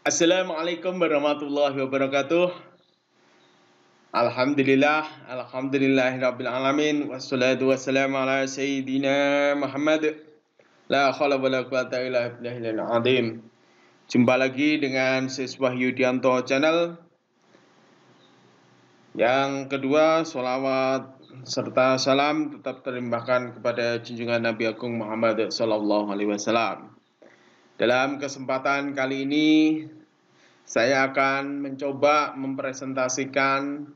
Assalamualaikum warahmatullahi wabarakatuh. Alhamdulillahirabbil alamin wassalatu wassalamu ala sayyidina Muhammad. La haula wala quwata illa billahil azim. Jumpa lagi dengan siswa Yudianto Channel. Yang kedua, sholawat serta salam tetap terlimpahkan kepada junjungan Nabi Agung Muhammad sallallahu alaihi wasallam. Dalam kesempatan kali ini saya akan mencoba mempresentasikan,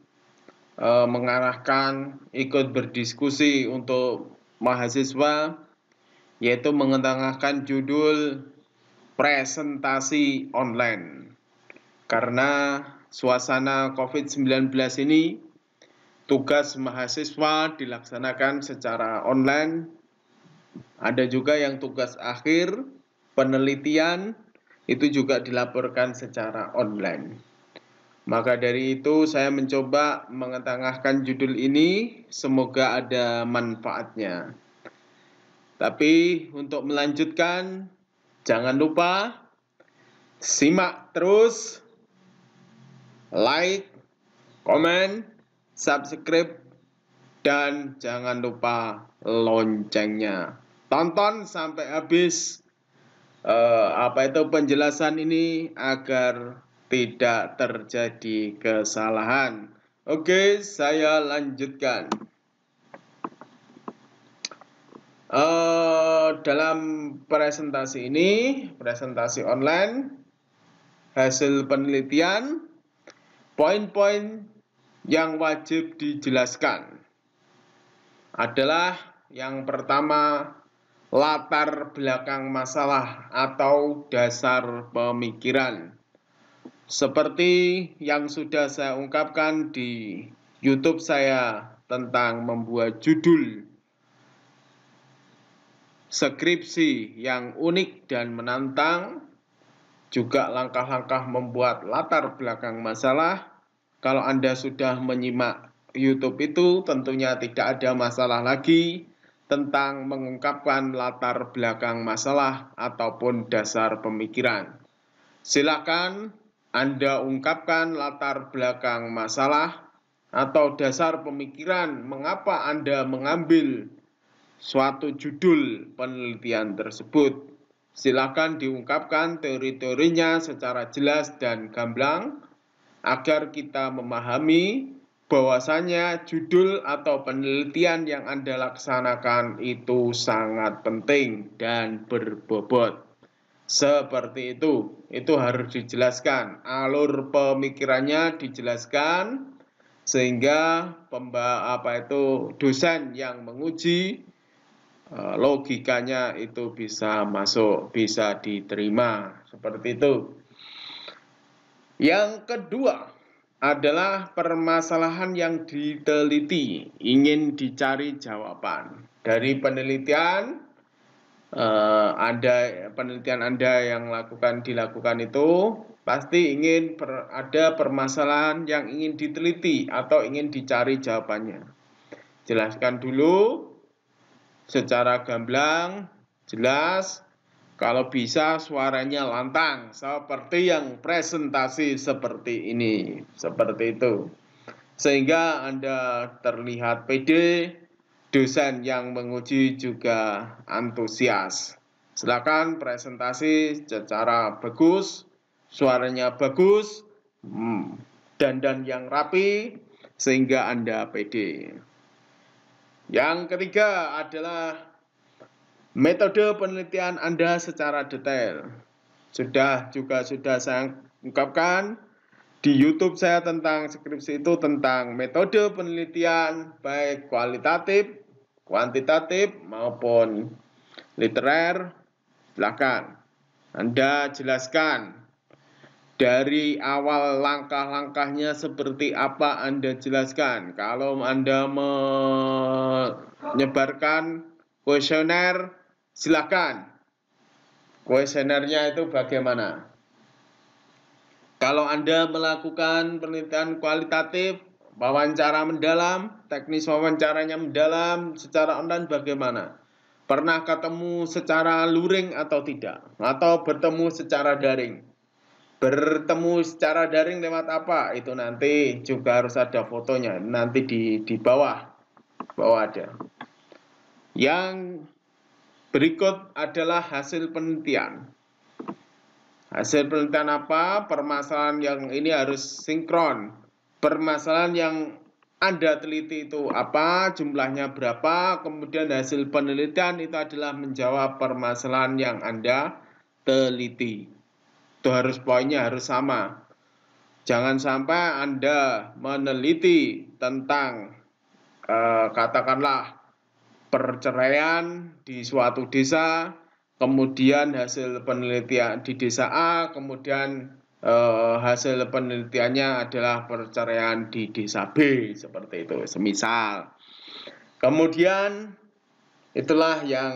mengarahkan, ikut berdiskusi untuk mahasiswa, yaitu mengetengahkan judul presentasi online. Karena suasana COVID-19 ini, tugas mahasiswa dilaksanakan secara online, ada juga yang tugas akhir, penelitian, itu juga dilaporkan secara online. Maka dari itu saya mencoba mengetengahkan judul ini, semoga ada manfaatnya. Tapi untuk melanjutkan, jangan lupa simak terus, like, komen, subscribe, dan jangan lupa loncengnya. Tonton sampai habis penjelasan ini agar tidak terjadi kesalahan. Oke, saya lanjutkan. Dalam presentasi ini, presentasi online, hasil penelitian, poin-poin yang wajib dijelaskan adalah yang pertama, latar belakang masalah atau dasar pemikiran. Seperti yang sudah saya ungkapkan di YouTube saya tentang membuat judul skripsi yang unik dan menantang, juga langkah-langkah membuat latar belakang masalah. Kalau Anda sudah menyimak YouTube itu, tentunya tidak ada masalah lagi tentang mengungkapkan latar belakang masalah ataupun dasar pemikiran. Silakan Anda ungkapkan latar belakang masalah atau dasar pemikiran mengapa Anda mengambil suatu judul penelitian tersebut. Silakan diungkapkan teori-teorinya secara jelas dan gamblang agar kita memahami bahwasanya judul atau penelitian yang Anda laksanakan itu sangat penting dan berbobot. Seperti itu harus dijelaskan, alur pemikirannya dijelaskan sehingga dosen yang menguji logikanya itu bisa masuk, bisa diterima, seperti itu. Yang kedua adalah permasalahan yang diteliti, ingin dicari jawaban. Dari penelitian Anda yang dilakukan itu pasti ingin ada permasalahan yang ingin diteliti atau ingin dicari jawabannya. Jelaskan dulu secara gamblang, jelas, kalau bisa suaranya lantang seperti yang presentasi seperti ini, seperti itu. Sehingga Anda terlihat pede, dosen yang menguji juga antusias. Silakan presentasi secara bagus, suaranya bagus, dandan yang rapi, sehingga Anda pede. Yang ketiga adalah metode penelitian Anda secara detail. Sudah saya ungkapkan di YouTube saya tentang skripsi itu, tentang metode penelitian baik kualitatif, kuantitatif maupun literer. Silakan Anda jelaskan dari awal langkah-langkahnya seperti apa, Anda jelaskan. Kalau Anda menyebarkan kuesioner, silakan. Kuesionernya itu bagaimana? Kalau Anda melakukan penelitian kualitatif, wawancara mendalam, teknis wawancaranya mendalam, secara online bagaimana? Pernah ketemu secara luring atau tidak? Atau bertemu secara daring? bertemu secara daring lewat apa? Itu nanti juga harus ada fotonya. Nanti di bawah ada. Yang berikut adalah hasil penelitian. Hasil penelitian apa? Permasalahan yang ini harus sinkron. Permasalahan yang Anda teliti itu apa, jumlahnya berapa, kemudian hasil penelitian itu adalah menjawab permasalahan yang Anda teliti. Itu harus poinnya harus sama. Jangan sampai Anda meneliti tentang katakanlah perceraian di suatu desa, kemudian hasil penelitian di desa A, kemudian hasil penelitiannya adalah perceraian di desa B, seperti itu, semisal. Kemudian itulah yang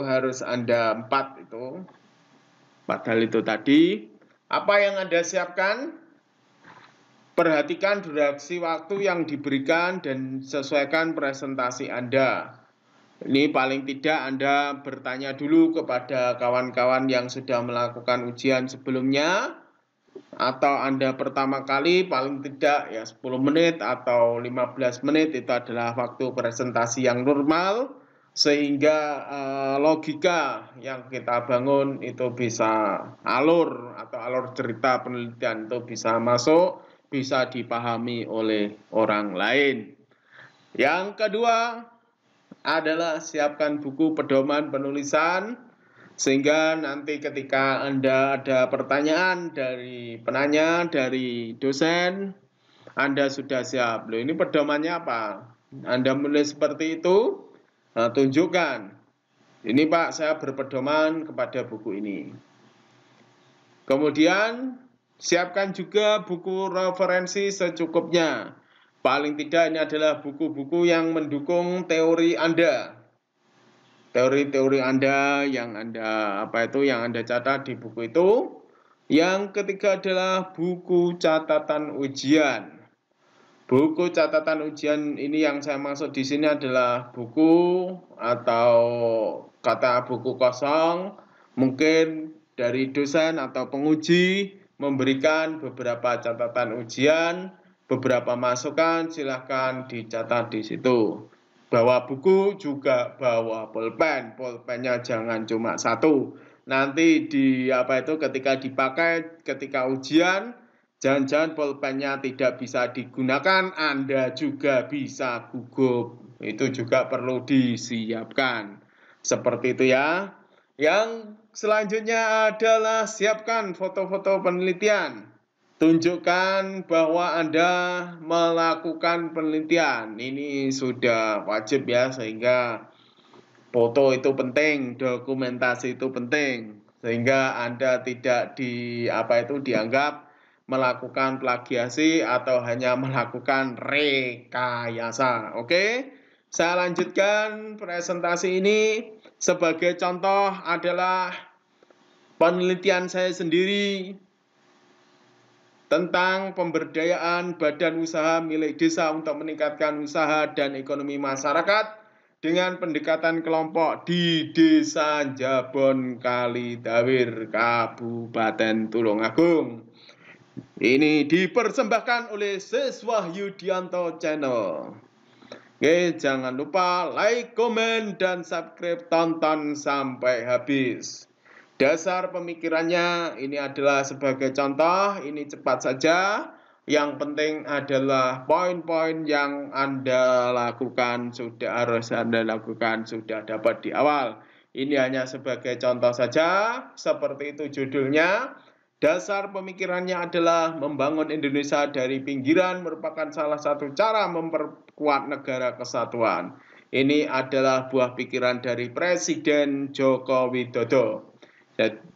harus Anda 4 hal itu tadi. Apa yang Anda siapkan? Perhatikan durasi waktu yang diberikan dan sesuaikan presentasi Anda. Ini paling tidak Anda bertanya dulu kepada kawan-kawan yang sudah melakukan ujian sebelumnya, atau Anda pertama kali paling tidak ya 10 menit atau 15 menit itu adalah waktu presentasi yang normal, sehingga logika yang kita bangun itu bisa alur cerita penelitian itu bisa masuk, bisa dipahami oleh orang lain. Yang kedua adalah siapkan buku pedoman penulisan, sehingga nanti ketika Anda ada pertanyaan dari penanya, dari dosen, Anda sudah siap. Loh, ini pedomannya apa? Anda menulis seperti itu, nah, tunjukkan. Ini Pak, saya berpedoman kepada buku ini. Kemudian siapkan juga buku referensi secukupnya. Paling tidak ini adalah buku-buku yang mendukung teori Anda. Teori-teori Anda yang Anda catat di buku itu. Yang ketiga adalah buku catatan ujian. Buku catatan ujian ini yang saya maksud di sini adalah buku atau kata buku kosong, mungkin dari dosen atau penguji memberikan beberapa catatan ujian, beberapa masukan, silahkan dicatat di situ. Bawa buku juga bawa pulpen, pulpennya jangan cuma satu. Nanti ketika dipakai ketika ujian, jangan-jangan pulpennya tidak bisa digunakan, Anda juga bisa gugup. Itu juga perlu disiapkan. Seperti itu ya. Yang selanjutnya adalah siapkan foto-foto penelitian. Tunjukkan bahwa Anda melakukan penelitian. Ini sudah wajib ya, sehingga foto itu penting, dokumentasi itu penting. Sehingga Anda tidak dianggap melakukan plagiasi atau hanya melakukan rekayasa. Oke? Saya lanjutkan presentasi ini. Sebagai contoh adalah penelitian saya sendiri tentang pemberdayaan badan usaha milik desa untuk meningkatkan usaha dan ekonomi masyarakat dengan pendekatan kelompok di Desa Jabon Kalidawir, Kabupaten Tulungagung. Ini dipersembahkan oleh Siswa Yudianto Channel. Oke, jangan lupa like, komen, dan subscribe, tonton sampai habis. Dasar pemikirannya ini adalah sebagai contoh, ini cepat saja. Yang penting adalah poin-poin yang Anda lakukan sudah dapat di awal. Ini hanya sebagai contoh saja, seperti itu judulnya. Dasar pemikirannya adalah membangun Indonesia dari pinggiran merupakan salah satu cara memperkuat negara kesatuan. Ini adalah buah pikiran dari Presiden Joko Widodo.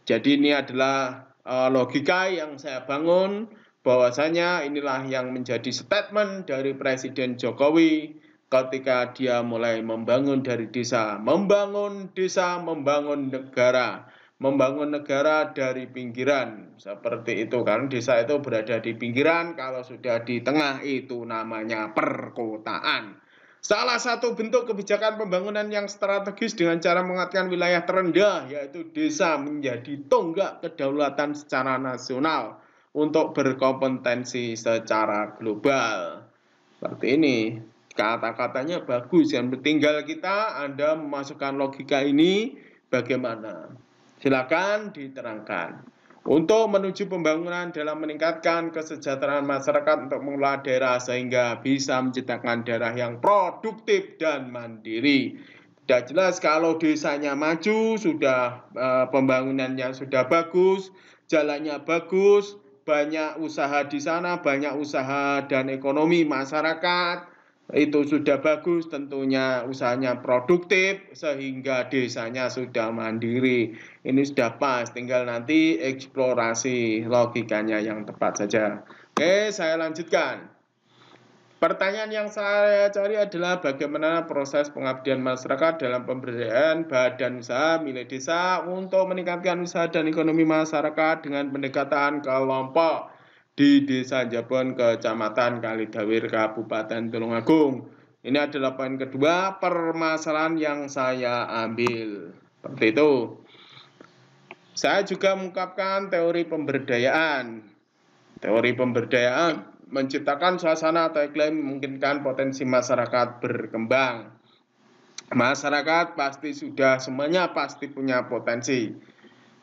Jadi ini adalah logika yang saya bangun, bahwasanya inilah yang menjadi statement dari Presiden Jokowi ketika dia mulai membangun dari desa, membangun negara. Membangun negara dari pinggiran, seperti itu kan. Desa itu berada di pinggiran, kalau sudah di tengah itu namanya perkotaan. Salah satu bentuk kebijakan pembangunan yang strategis dengan cara menguatkan wilayah terendah, yaitu desa menjadi tonggak kedaulatan secara nasional untuk berkompetensi secara global. Seperti ini. Kata-katanya bagus, yang tinggal kita Anda memasukkan logika ini bagaimana. Silakan diterangkan. Untuk menuju pembangunan dalam meningkatkan kesejahteraan masyarakat untuk mengelola daerah sehingga bisa menciptakan daerah yang produktif dan mandiri. Tidak jelas kalau desanya maju, sudah pembangunannya sudah bagus, jalannya bagus, banyak usaha di sana, banyak usaha dan ekonomi masyarakat, itu sudah bagus, tentunya usahanya produktif sehingga desanya sudah mandiri. Ini sudah pas, tinggal nanti eksplorasi logikanya yang tepat saja. Oke, saya lanjutkan. Pertanyaan yang saya cari adalah bagaimana proses pengabdian masyarakat dalam pemberdayaan badan usaha milik desa untuk meningkatkan usaha dan ekonomi masyarakat dengan pendekatan kelompok di Desa Jabon, Kecamatan Kalidawir, Kabupaten Tulungagung. Ini adalah poin kedua permasalahan yang saya ambil. Seperti itu. Saya juga mengungkapkan teori pemberdayaan. Teori pemberdayaan menciptakan suasana atau iklim memungkinkan potensi masyarakat berkembang. Masyarakat pasti semuanya pasti punya potensi.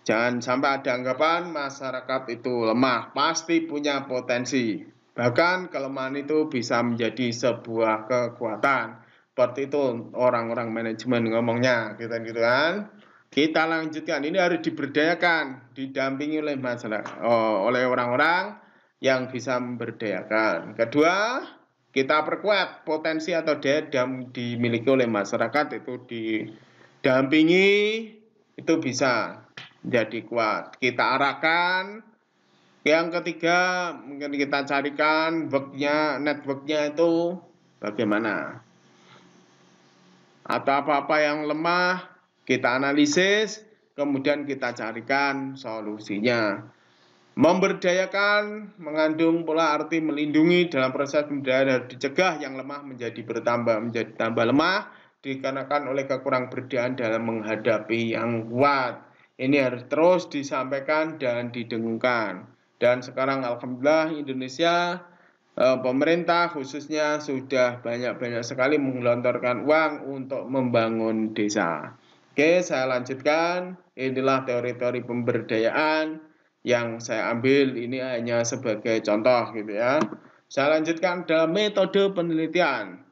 Jangan sampai ada anggapan masyarakat itu lemah, pasti punya potensi. Bahkan kelemahan itu bisa menjadi sebuah kekuatan. Seperti itu orang-orang manajemen ngomongnya, gitu kan. Kita lanjutkan, ini harus diberdayakan, didampingi oleh masyarakat, oleh orang-orang yang bisa memberdayakan. Kedua, kita perkuat potensi atau daya yang dimiliki oleh masyarakat itu didampingi, itu bisa jadi kuat. Kita arahkan. Yang ketiga, mungkin kita carikan networknya itu bagaimana. Atau apa-apa yang lemah, kita analisis, kemudian kita carikan solusinya. Memberdayakan mengandung pula arti melindungi. Dalam proses pemberdayaan harus dicegah yang lemah menjadi tambah lemah dikarenakan oleh kekurangberdayaannya dalam menghadapi yang kuat. Ini harus terus disampaikan dan didengungkan. Dan sekarang alhamdulillah Indonesia, pemerintah khususnya sudah banyak-banyak sekali menggelontorkan uang untuk membangun desa. Oke, saya lanjutkan. Inilah teori-teori pemberdayaan yang saya ambil, ini hanya sebagai contoh gitu ya. Saya lanjutkan dalam metode penelitian.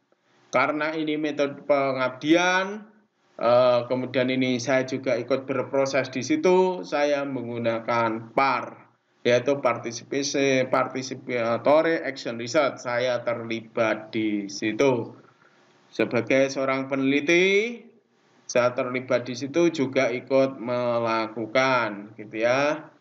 Karena ini metode pengabdian, kemudian ini saya juga ikut berproses di situ, saya menggunakan PAR, yaitu Participatory Action Research. Saya terlibat di situ. Sebagai seorang peneliti, saya terlibat di situ juga ikut melakukan gitu ya.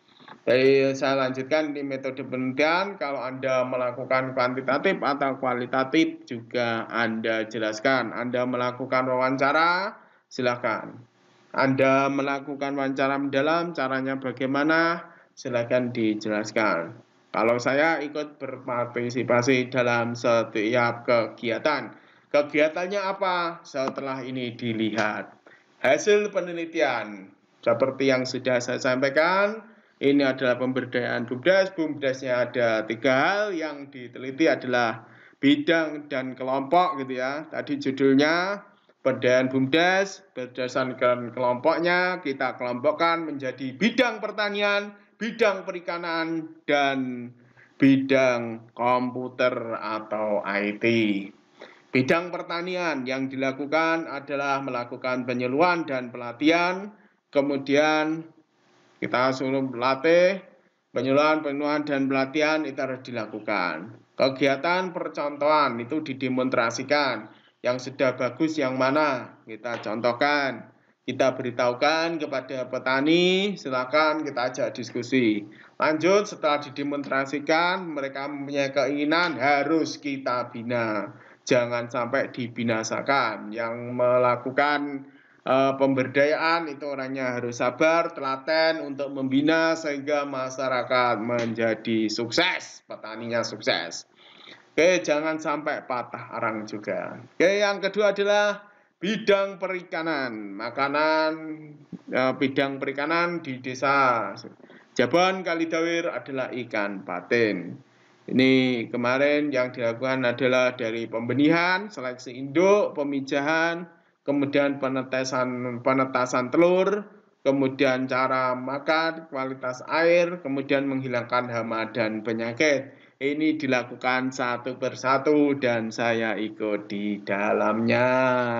Jadi saya lanjutkan di metode penelitian. Kalau Anda melakukan kuantitatif atau kualitatif juga Anda jelaskan. Anda melakukan wawancara, silakan. Anda melakukan wawancara mendalam, caranya bagaimana, silakan dijelaskan. Kalau saya ikut berpartisipasi dalam setiap kegiatan. Kegiatannya apa? Setelah ini dilihat. Hasil penelitian, seperti yang sudah saya sampaikan, ini adalah pemberdayaan BUMDes. BUMDesnya ada 3 hal yang diteliti adalah bidang dan kelompok gitu ya. Tadi judulnya pemberdayaan BUMDes, berdasarkan kelompoknya kita kelompokkan menjadi bidang pertanian, bidang perikanan, dan bidang komputer atau IT. Bidang pertanian yang dilakukan adalah melakukan penyuluhan dan pelatihan, kemudian kita suruh melatih, penyuluhan dan pelatihan itu harus dilakukan. Kegiatan percontohan itu didemonstrasikan. Yang sudah bagus yang mana? Kita contohkan. Kita beritahukan kepada petani, silakan kita ajak diskusi. Lanjut setelah didemonstrasikan, mereka mempunyai keinginan harus kita bina. Jangan sampai dibinasakan. Yang melakukan pemberdayaan itu orangnya harus sabar, telaten untuk membina sehingga masyarakat menjadi sukses, petaninya sukses. Oke, jangan sampai patah arang juga. Oke, yang kedua adalah bidang perikanan. Bidang perikanan di desa Jabon Kalidawir adalah ikan patin. Ini kemarin yang dilakukan adalah dari pembenihan, seleksi induk, pemijahan, kemudian penetasan telur, kemudian cara makan, kualitas air, kemudian menghilangkan hama dan penyakit. Ini dilakukan satu persatu dan saya ikut di dalamnya.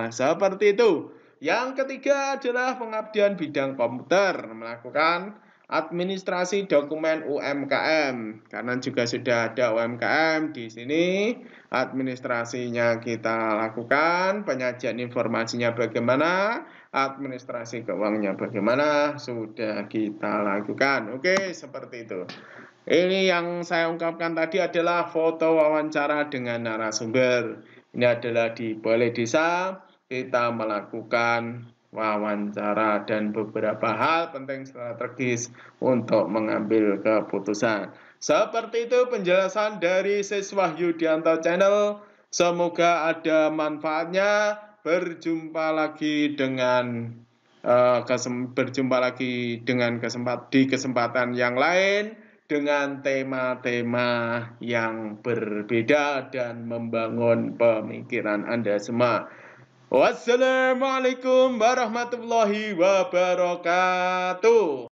Seperti itu. Yang ketiga adalah pengabdian bidang komputer, melakukan administrasi dokumen UMKM. Karena juga sudah ada UMKM di sini, administrasinya kita lakukan, penyajian informasinya bagaimana, administrasi keuangannya bagaimana, sudah kita lakukan. Oke, seperti itu. Ini yang saya ungkapkan tadi adalah foto wawancara dengan narasumber. Ini adalah di Balai Desa, kita melakukan wawancara dan beberapa hal penting strategis untuk mengambil keputusan. Seperti itu penjelasan dari Siswa Yudianto Channel. Semoga ada manfaatnya. Berjumpa lagi dengan kesempatan yang lain dengan tema-tema yang berbeda dan membangun pemikiran Anda semua. Wassalamualaikum warahmatullahi wabarakatuh.